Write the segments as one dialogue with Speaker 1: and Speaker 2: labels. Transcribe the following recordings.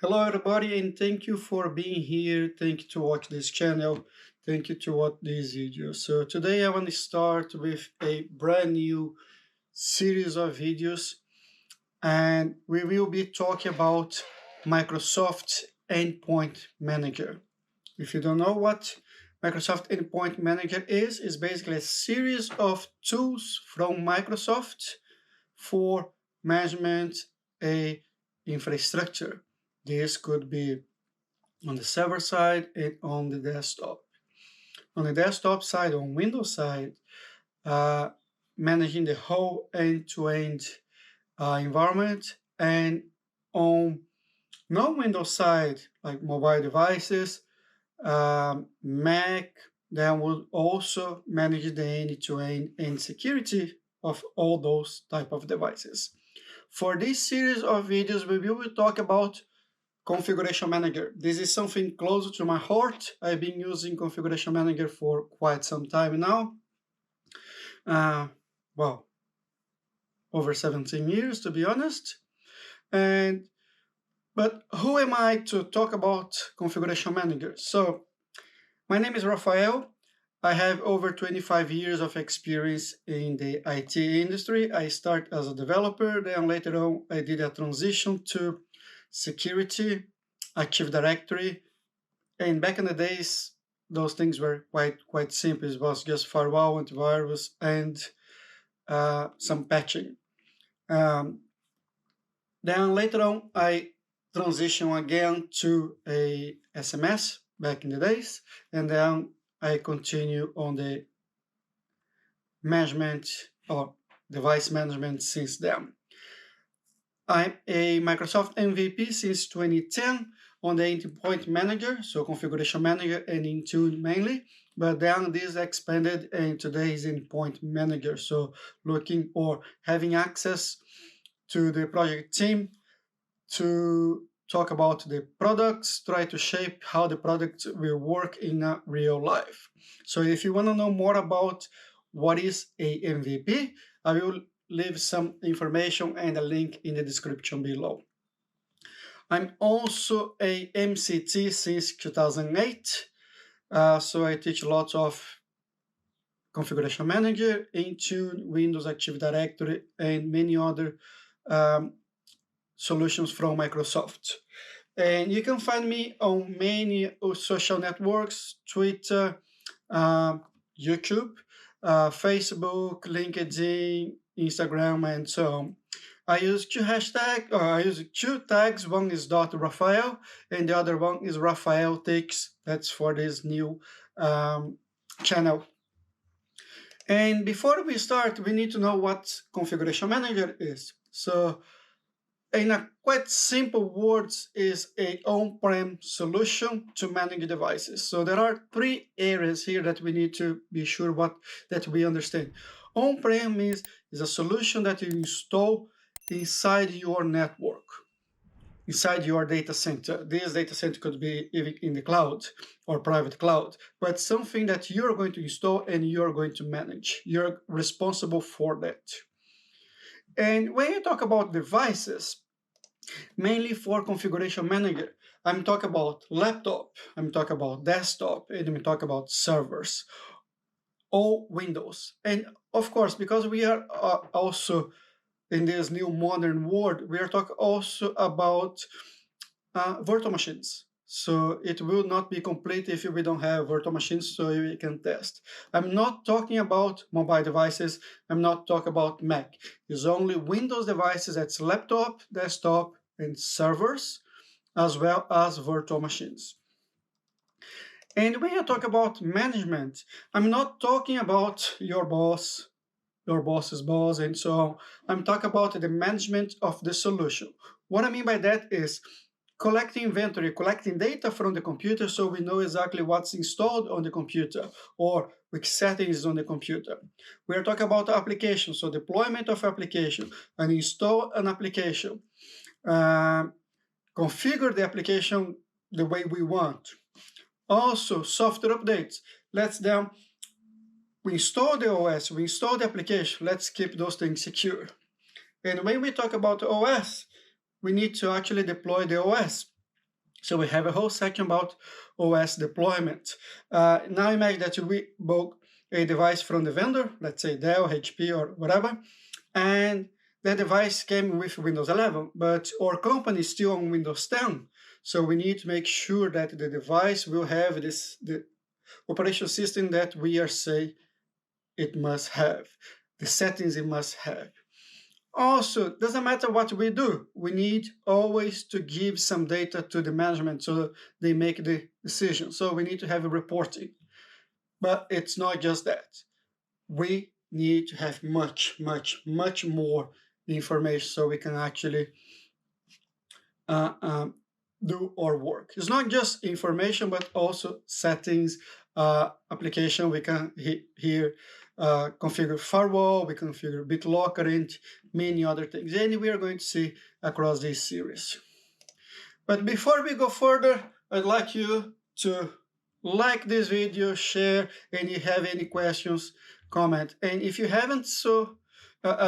Speaker 1: Hello everybody, and thank you for being here. Thank you to watch this channel. Thank you to watch this video. So today I want to start with a brand new series of videos, and we will be talking about Microsoft Endpoint Manager. If you don't know what Microsoft Endpoint Manager is, it's basically a series of tools from Microsoft for management a infrastructure. This could be on the server side and on the desktop. On the desktop side, on Windows side, managing the whole end-to-end environment, and on non-Windows side, like mobile devices, Mac, that will also manage the end-to-end and security of all those type of devices. For this series of videos, we will talk about Configuration Manager. This is something close to my heart. I've been using Configuration Manager for quite some time now. Well, over 17 years, to be honest. But who am I to talk about Configuration Manager? So, my name is Raphael. I have over 25 years of experience in the IT industry. I started as a developer, then later on I did a transition to security, Active Directory, and back in the days, those things were quite simple. It was just firewall, antivirus, and some patching. Then later on, I transitioned again to a SMS back in the days, and then I continue on the management or device management since then. I'm a Microsoft MVP since 2010 on the Endpoint Manager, so Configuration Manager and Intune mainly, but then this expanded and today is Endpoint Manager, so looking or having access to the project team to talk about the products, try to shape how the product will work in real life. So if you want to know more about what is a MVP, I will leave some information and a link in the description below. I'm also a MCT since 2008, so I teach lots of Configuration Manager, Intune, Windows Active Directory, and many other solutions from Microsoft. And you can find me on many social networks, Twitter, YouTube, Facebook, LinkedIn, Instagram, and so on. I use two tags. One is .raphael, and the other one is RaphaTeaches. That's for this new channel. And before we start, we need to know what Configuration Manager is. So, in a quite simple words, is a on-prem solution to manage devices. So there are three areas here that we need to be sure that we understand. On-prem is a solution that you install inside your network, inside your data center. This data center could be even in the cloud or private cloud, but something that you're going to install and you're going to manage. You're responsible for that. And when you talk about devices, mainly for Configuration Manager, I'm talking about laptop, I'm talking about desktop, and I'm talking about servers, all Windows. And of course, because we are also in this new modern world, we are talking also about virtual machines. So it will not be complete if we don't have virtual machines so we can test. I'm not talking about mobile devices. I'm not talking about Mac. It's only Windows devices. That's laptop, desktop, and servers, as well as virtual machines. And when I talk about management, I'm not talking about your boss, your boss's boss, and so on. I'm talking about the management of the solution. What I mean by that is collecting inventory, collecting data from the computer so we know exactly what's installed on the computer or which settings on the computer. We are talking about applications, so deployment of application, and install an application, configure the application the way we want. Also, software updates. We install the OS, we install the application, let's keep those things secure. And when we talk about OS, we need to actually deploy the OS. So we have a whole section about OS deployment. Now imagine that we bought a device from the vendor, let's say Dell, HP, or whatever, and the device came with Windows 11, but our company is still on Windows 10. So we need to make sure that the device will have the operation system that we are saying it must have, the settings it must have. Also, doesn't matter what we do, we need always to give some data to the management so they make the decision. So we need to have a reporting. But it's not just that. We need to have much more information so we can actually do our work. It's not just information, but also settings, application. We can here configure firewall, we configure BitLocker, and many other things. And we are going to see across this series. But before we go further, I'd like you to like this video, share, and if you have any questions, comment. And if you haven't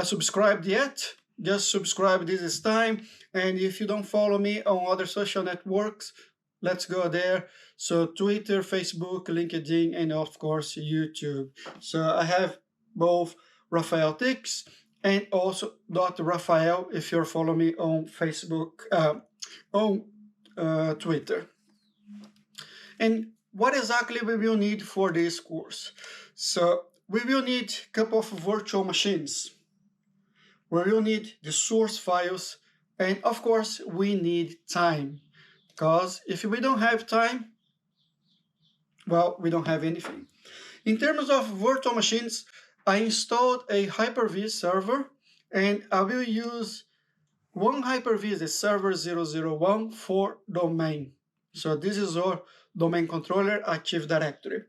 Speaker 1: subscribed yet, just subscribe. This is time. And if you don't follow me on other social networks, let's go there. So Twitter, Facebook, LinkedIn, and of course YouTube. So I have both RaphaTeaches and also .Raphael if you're following me on Facebook, on Twitter. And what exactly we will need for this course? So we will need a couple of virtual machines. We will need the source files, and of course we need time, because if we don't have time, well, we don't have anything. In terms of virtual machines, I installed a Hyper-V server, and I will use one Hyper-V, the server 001 for domain. So this is our domain controller Active Directory.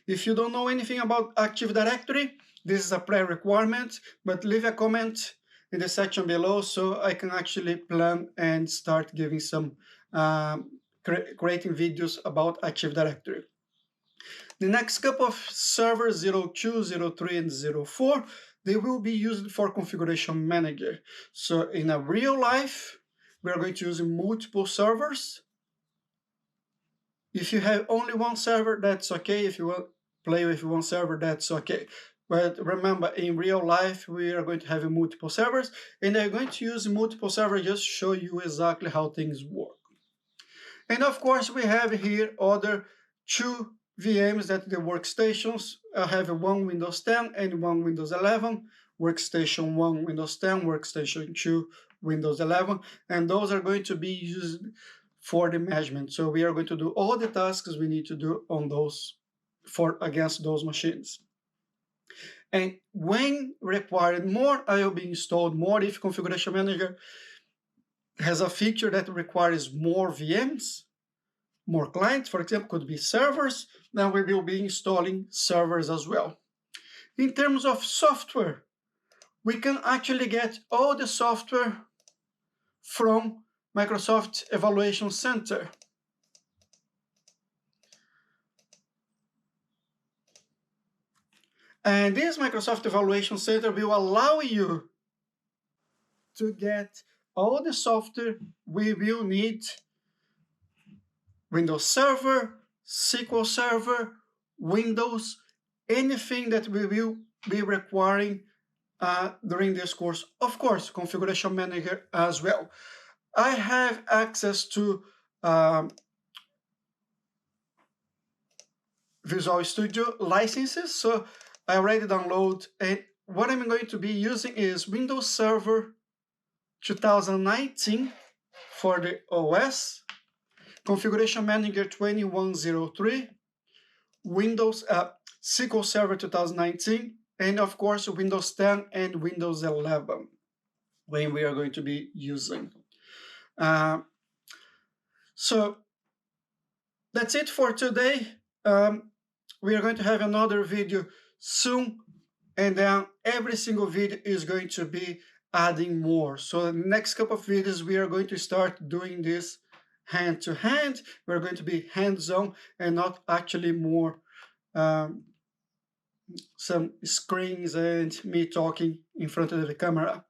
Speaker 1: If you don't know anything about Active Directory, this is a pre-requirement, but leave a comment in the section below so I can actually plan and start giving some creating videos about Active Directory. The next couple of servers 02, 03, and 04, they will be used for Configuration Manager. So in a real life, we are going to use multiple servers. If you have only one server, that's okay. If you want to play with one server, that's okay. But remember, in real life, we are going to have multiple servers, and I'm going to use multiple servers just to show you exactly how things work. And of course, we have here other two VMs that the workstations. I have one Windows 10 and one Windows 11. Workstation 1, Windows 10, Workstation 2, Windows 11. And those are going to be used for the management. So we are going to do all the tasks we need to do on those against those machines. And when required more, I will be installed more. If Configuration Manager has a feature that requires more VMs, more clients, for example, could be servers, then we will be installing servers as well. In terms of software, we can actually get all the software from Microsoft Evaluation Center. And this Microsoft Evaluation Center will allow you to get all the software we will need: Windows Server, SQL Server, Windows, anything that we will be requiring during this course. Of course, Configuration Manager as well. I have access to Visual Studio licenses, so I already download, and what I'm going to be using is Windows Server 2019 for the OS, Configuration Manager 2103, Windows SQL Server 2019, and of course Windows 10 and Windows 11 when we are going to be using. So that's it for today. We are going to have another video soon, and then every single video is going to be adding more. So the next couple of videos we are going to start doing this hand to hand. We're going to be hands-on and not actually more some screens and me talking in front of the camera.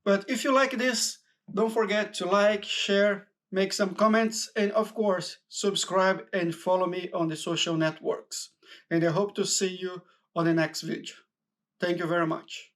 Speaker 1: But if you like this, don't forget to like, share, make some comments, and of course, subscribe and follow me on the social networks. And I hope to see you on the next video. Thank you very much.